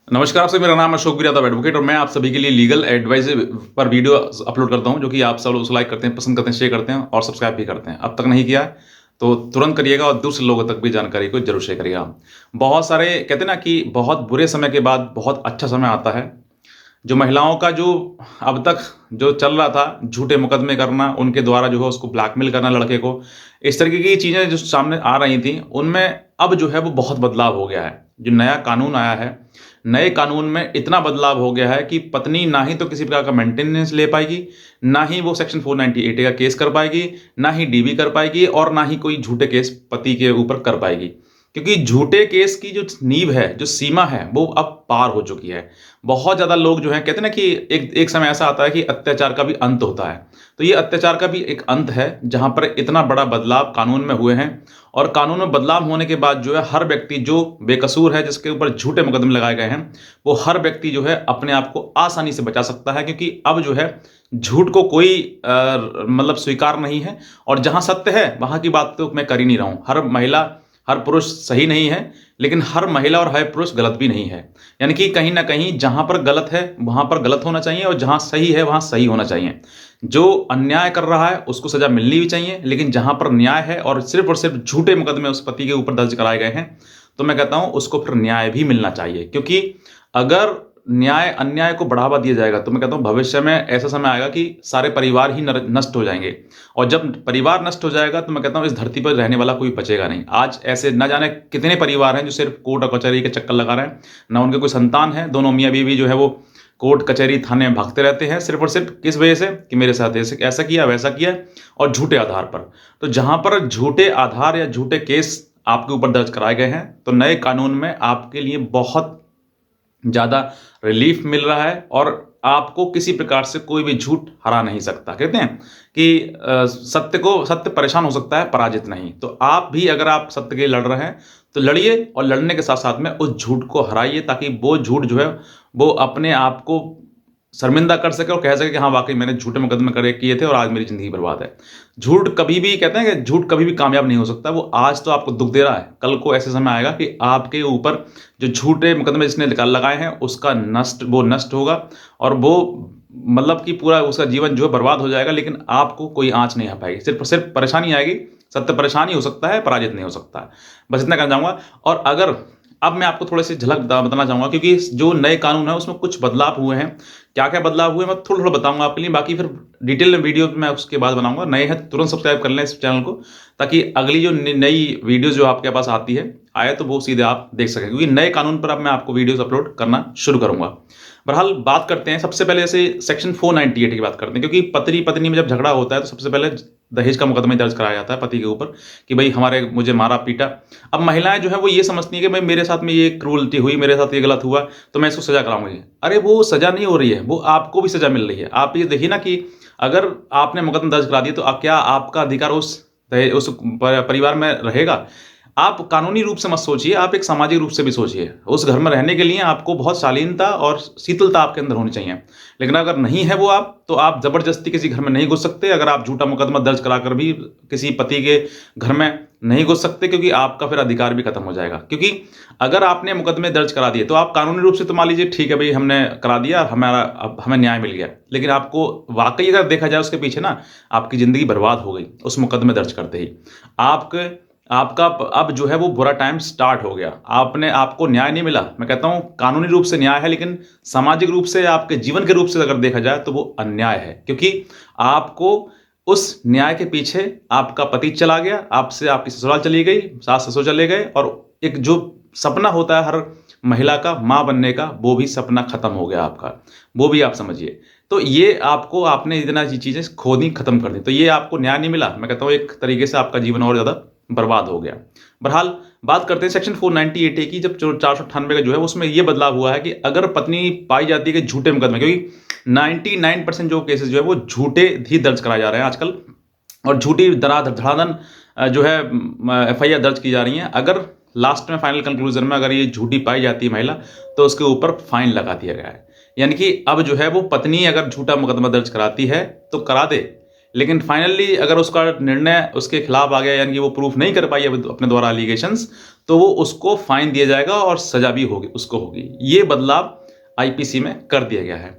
नमस्कार, आपसे मेरा नाम अशोक यादव एडवोकेट और मैं आप सभी के लिए लीगल एडवाइस पर वीडियो अपलोड करता हूं, जो कि आप सब लोग लाइक करते हैं, पसंद करते हैं, शेयर करते हैं और सब्सक्राइब भी करते हैं। अब तक नहीं किया है तो तुरंत करिएगा और दूसरे लोगों तक भी जानकारी को जरूर शेयर करिएगा। बहुत सारे कहते हैं ना कि बहुत बुरे समय के बाद बहुत अच्छा समय आता है। जो महिलाओं का जो अब तक जो चल रहा था, झूठे मुकदमे करना, उनके द्वारा जो है उसको ब्लैकमेल करना लड़के को, इस तरीके की चीज़ें जो सामने आ रही थी, उनमें अब जो है वो बहुत बदलाव हो गया है। जो नया कानून आया है, नए कानून में इतना बदलाव हो गया है कि पत्नी ना ही तो किसी प्रकार का मेंटेनेंस ले पाएगी, ना ही वो सेक्शन 498 का केस कर पाएगी, ना ही डीवी कर पाएगी और ना ही कोई झूठे केस पति के ऊपर कर पाएगी। क्योंकि झूठे केस की जो नींव है, जो सीमा है, वो अब पार हो चुकी है। बहुत ज़्यादा लोग जो हैं कहते हैं ना कि एक एक समय ऐसा आता है कि अत्याचार का भी अंत होता है। तो ये अत्याचार का भी एक अंत है, जहाँ पर इतना बड़ा बदलाव कानून में हुए हैं और कानून में बदलाव होने के बाद जो है हर व्यक्ति जो बेकसूर है, जिसके ऊपर झूठे मुकदमे लगाए गए हैं, वो हर व्यक्ति जो है अपने आप को आसानी से बचा सकता है। क्योंकि अब जो है झूठ को कोई मतलब स्वीकार नहीं है और जहाँ सत्य है वहाँ की बात तो मैं कर ही नहीं रहा हूँ। हर महिला, हर पुरुष सही नहीं है, लेकिन हर महिला और हर पुरुष गलत भी नहीं है। यानी कि कहीं न कहीं जहाँ पर गलत है, वहाँ पर गलत होना चाहिए और जहाँ सही है, वहाँ सही होना चाहिए। जो अन्याय कर रहा है, उसको सज़ा मिलनी भी चाहिए, लेकिन जहाँ पर न्याय है और सिर्फ़ झूठे मुकदमे उस पति के ऊपर दर्ज कराए गए हैं, तो मैं कहता हूँ उसको फिर न्याय भी मिलना चाहिए। क्योंकि अगर न्याय अन्याय को बढ़ावा दिया जाएगा, तो मैं कहता हूँ भविष्य में ऐसा समय आएगा कि सारे परिवार ही नष्ट हो जाएँगे और जब परिवार नष्ट हो जाएगा, तो मैं कहता हूँ इस धरती पर रहने वाला कोई बचेगा नहीं। आज ऐसे न जाने कितने परिवार हैं जो सिर्फ़ कोर्ट और कचहरी के चक्कर लगा रहे हैं, ना उनके कोई संतान है, दोनों मियाँ-बीवी जो है वो कोर्ट, कचहरी, थाने में भागते रहते हैं, सिर्फ़ और सिर्फ़ किस वजह से कि मेरे साथ ऐसे ऐसा किया, वैसा किया और झूठे आधार पर। तो जहाँ पर झूठे आधार या झूठे केस आपके ऊपर दर्ज कराए गए हैं, तो नए कानून में आपके लिए बहुत ज़्यादा रिलीफ मिल रहा है और आपको किसी प्रकार से कोई भी झूठ हरा नहीं सकता। कहते हैं कि सत्य परेशान हो सकता है, पराजित नहीं। तो आप भी अगर आप सत्य के लिए लड़ रहे हैं, तो लड़िए और लड़ने के साथ-साथ में उस झूठ को हराइए, ताकि वो झूठ जो है, वो अपने आप को शर्मिंदा कर सके और कह सके कि हाँ, वाक़ई मैंने झूठे मुकदमे करे किए थे और आज मेरी ज़िंदगी बर्बाद है। झूठ कभी भी कहते हैं कि झूठ कभी भी कामयाब नहीं हो सकता। वो आज तो आपको दुःख दे रहा है, कल को ऐसे समय आएगा कि आपके ऊपर जो झूठे मुकदमे जिसने लगाए हैं, उसका वो नष्ट होगा और वो मतलब कि पूरा उसका जीवन जो है बर्बाद हो जाएगा, लेकिन आपको कोई आँच नहीं आ पाएगी। सिर्फ़ और सिर्फ़ परेशानी आएगी, सत्य परेशान ही हो सकता है, पराजित नहीं हो सकता है। बस इतना कहना चाहूँगा। और अगर अब मैं आपको थोड़ी-सी झलक बताना चाहूँगा, क्योंकि जो नए कानून है उसमें कुछ बदलाव हुए हैं। क्या-क्या बदलाव हुए मैं थोड़ा-थोड़ा बताऊँगा आपके लिए, बाकी फिर डिटेल में वीडियो मैं उसके बाद बनाऊँगा। नए हैं तो तुरंत सब्सक्राइब कर लें इस चैनल को, ताकि अगली जो नई वीडियोज़ जो आपके पास आती है, आए तो वो सीधे आप देख सकें, क्योंकि नए कानून पर अब मैं आपको वीडियोज़ अपलोड करना शुरू करूँगा। बहरहाल बात करते हैं, सबसे पहले जैसे सेक्शन 498 की बात करते हैं, क्योंकि पति-पत्नी में जब झगड़ा होता है तो सबसे पहले दहेज का मुकदमा दर्ज कराया जाता है पति के ऊपर कि भई मुझे मारा-पीटा। अब महिलाएँ जो हैं वो ये समझती हैं कि भई मेरे साथ में ये क्रूरती हुई, मेरे साथ ये गलत हुआ, तो मैं इसको सज़ा कराऊँगी। अरे वो सज़ा नहीं हो रही है, वो आपको भी सज़ा मिल रही है। आप ये देखिए ना कि अगर आपने मुकदमा दर्ज करा दिया, तो क्या आपका अधिकार उस परिवार में रहेगा? आप कानूनी रूप से मत सोचिए, आप एक सामाजिक रूप से भी सोचिए। उस घर में रहने के लिए आपको बहुत शालीनता और शीतलता आपके अंदर होनी चाहिए। लेकिन अगर नहीं है वो तो आप ज़बरदस्ती किसी घर में नहीं घुस सकते। अगर आप झूठा मुकदमा दर्ज कराकर भी किसी पति के घर में नहीं घुस सकते, क्योंकि आपका फिर अधिकार भी खत्म हो जाएगा। क्योंकि अगर आपने मुकदमे दर्ज करा दिए, तो आप कानूनी रूप से तो मान लीजिए ठीक है भई, हमने करा दिया, अब हमें न्याय मिल गया। लेकिन आपको वाक़ई अगर देखा जाए उसके पीछे ना, आपकी ज़िंदगी बर्बाद हो गई उस मुकदमे दर्ज करते ही। आपका अब जो है वो बुरा टाइम स्टार्ट हो गया। आपको न्याय नहीं मिला। मैं कहता हूँ कानूनी रूप से न्याय है, लेकिन सामाजिक रूप से, आपके जीवन के रूप से अगर देखा जाए, तो वो अन्याय है। क्योंकि आपको उस न्याय के पीछे आपका पति चला गया, आपसे आपकी ससुराल चली गई, सास-ससुर चले गए और एक जो सपना होता है हर महिला का, माँ बनने का, वो भी सपना खत्म हो गया आपका। वो भी आप समझिए। तो ये आपने इतना चीज़ें खो दी, खत्म कर दी। तो ये आपको न्याय नहीं मिला। मैं कहता हूँ एक तरीके से आपका जीवन और ज़्यादा बर्बाद हो गया। बहरहाल बात करते हैं सेक्शन 498 ए की। जब जो 498 का जो है, उसमें ये बदलाव हुआ है कि अगर पत्नी पाई जाती है कि झूठे मुकदमे, क्योंकि 99% जो केसेस जो है वो झूठे ही दर्ज कराए जा रहे हैं आजकल और झूठी धड़ाधड़ जो है एफआईआर दर्ज की जा रही हैं। अगर लास्ट में फाइनल कंक्लूजन में अगर ये झूठी पाई जाती है महिला, तो उसके ऊपर फाइन लगा दिया गया है। यानी कि अब जो है वो पत्नी अगर झूठा मुकदमा दर्ज कराती है तो करा दे, लेकिन फाइनली अगर उसका निर्णय उसके खिलाफ आ गया, यानी कि वो प्रूफ नहीं कर पाई अपने द्वारा एलिगेशंस, तो वो उसको फाइन दिया जाएगा और सजा भी होगी उसको होगी। ये बदलाव आईपीसी में कर दिया गया है।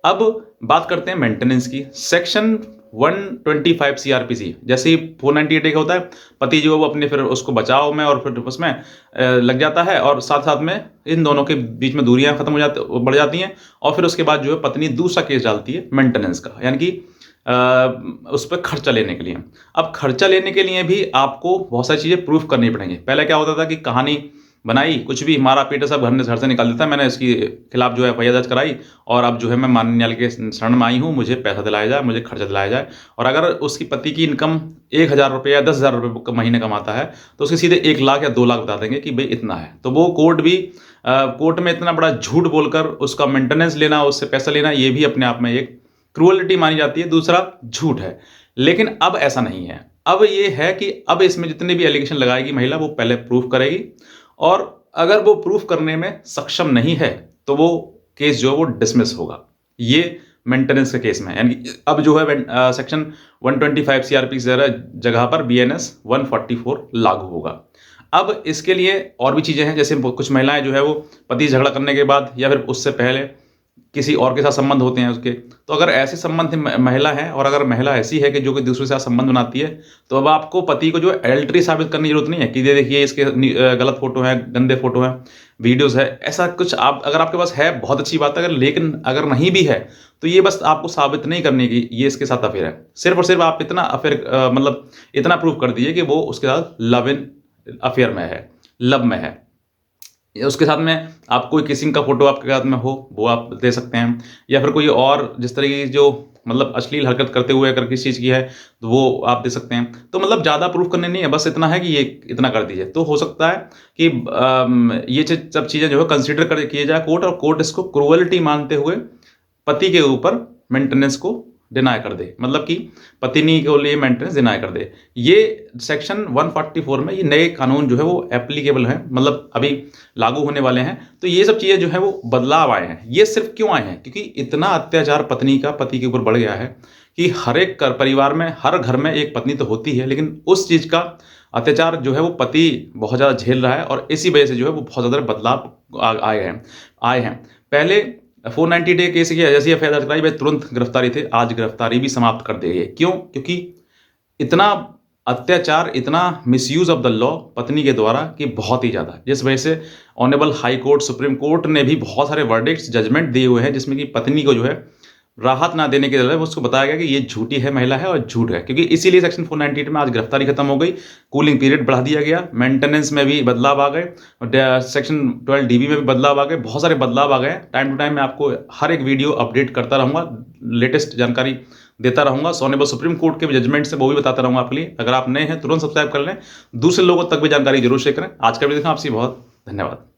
अब बात करते हैं मेंटेनेंस की। सेक्शन 125 सीआरपीसी जैसे ही 498 का होता है, पति जो है वो अपने फिर उसको बचाव में और फिर उसमें लग जाता है और साथ साथ में इन दोनों के बीच में दूरियां खत्म हो जाती बढ़ जाती हैं और फिर उसके बाद जो है पत्नी दूसरा केस डालती है मेंटेनेंस का, यानी कि उस पर खर्चा लेने के लिए। अब खर्चा लेने के लिए भी आपको बहुत सारी चीज़ें प्रूफ करनी पड़ेंगी। पहले क्या होता था कि कहानी बनाई, कुछ भी मारा पीटा सब घर से निकाल देता, मैंने इसके खिलाफ जो है एफआईआर दर्ज कराई और अब जो है मैं माननीय न्यायालय के शरण में आई हूँ, मुझे पैसा दिलाया जाए, मुझे खर्चा दिलाया जाए। और अगर उसकी पति की इनकम 1,000 रुपये या 10,000 रुपये महीने कमाता है तो उसके सीधे 1 लाख या 2 लाख बता देंगे कि भाई इतना है। तो वो कोर्ट में इतना बड़ा झूठ बोलकर उसका मेंटेनेंस लेना, उससे पैसा लेना, ये भी अपने आप में एक क्रूअलिटी मानी जाती है, दूसरा झूठ है। लेकिन अब ऐसा नहीं है। अब ये है कि अब इसमें जितने भी एलिगेशन लगाएगी महिला वो पहले प्रूफ करेगी और अगर वो प्रूफ करने में सक्षम नहीं है तो वो केस जो है वो डिसमिस होगा। ये मेंटेनेंस के केस में, यानी अब जो है सेक्शन 125 सीआरपीसी जगह पर बीएनएस 144 लागू होगा। अब इसके लिए और भी चीज़ें हैं, जैसे कुछ महिलाएं जो है वो पति झगड़ा करने के बाद या फिर उससे पहले किसी और के साथ संबंध होते हैं उसके, तो अगर ऐसे संबंध महिला है और अगर महिला ऐसी है कि जो कि दूसरे के साथ संबंध बनाती है, तो अब आपको पति को जो एडल्ट्री साबित करने की जरूरत नहीं है कि देखिए इसके गलत फोटो है, गंदे फोटो है, वीडियोस है, ऐसा कुछ आप अगर आपके पास है बहुत अच्छी बात है, लेकिन अगर नहीं भी है तो ये बस आपको साबित नहीं करने की ये इसके साथ अफेयर है। सिर्फ और सिर्फ आप इतना अफेयर मतलब इतना प्रूव कर दीजिए कि वो उसके साथ लव इन अफेयर में है, लव में है। उसके साथ में आप कोई किसिंग का फोटो आपके साथ में हो वो आप दे सकते हैं, या फिर कोई और जिस तरह की जो मतलब अश्लील हरकत करते हुए अगर किसी चीज़ की है तो वो आप दे सकते हैं। तो मतलब ज़्यादा प्रूफ करने नहीं है, बस इतना है कि ये इतना कर दीजिए तो हो सकता है कि ये सब चीज़ें जो है कंसिडर कर किए जाए कोर्ट, और कोर्ट इसको क्रूअलिटी मानते हुए पति के ऊपर मेंटेनेंस को डिनाई कर दे, मतलब कि पत्नी के लिए मेंटेनेंस डिनाई कर दे। ये सेक्शन 144 में ये नए कानून जो है वो एप्लीकेबल हैं, मतलब अभी लागू होने वाले हैं। तो ये सब चीज़ें जो है वो बदलाव आए हैं। ये सिर्फ क्यों आए हैं? क्योंकि इतना अत्याचार पत्नी का पति के ऊपर बढ़ गया है कि हर एक परिवार में, हर घर में एक पत्नी तो होती है, लेकिन उस चीज़ का अत्याचार जो है वो पति बहुत ज़्यादा झेल रहा है और इसी वजह से जो है वो बहुत ज़्यादा बदलाव आए हैं। पहले 490 डे केस की जैसी एफआईआर दर्ज कराई, तुरंत गिरफ्तारी थे, आज गिरफ्तारी भी समाप्त कर दी गई। क्यों? क्योंकि इतना अत्याचार, इतना मिसयूज ऑफ द लॉ पत्नी के द्वारा कि बहुत ही ज़्यादा, जिस वजह से honourable high court, supreme court ने भी बहुत सारे वर्डिक्ट्स, जजमेंट दिए हुए हैं जिसमें कि पत्नी को जो है राहत ना देने के लिए उसको बताया गया कि ये झूठी है, महिला है और झूठ है। क्योंकि इसीलिए सेक्शन 498 में आज गिरफ्तारी खत्म हो गई, कूलिंग पीरियड बढ़ा दिया गया, मेंटेनेंस में भी बदलाव आ गए, सेक्शन 12 डीबी में भी बदलाव आ गए, बहुत सारे बदलाव आ गए। टाइम टू टाइम मैं आपको हर एक वीडियो अपडेट करता रहूँगा, लेटेस्ट जानकारी देता रहूँगा। ऑनरेबल सुप्रीम कोर्ट के भी जजमेंट से वो भी बताता रहूँगा आपके लिए। अगर आप नए हैं तुरंत सब्सक्राइब कर लें, दूसरे लोगों तक भी जानकारी जरूर शेयर करें। आज का वीडियो देखा, आपसे बहुत धन्यवाद।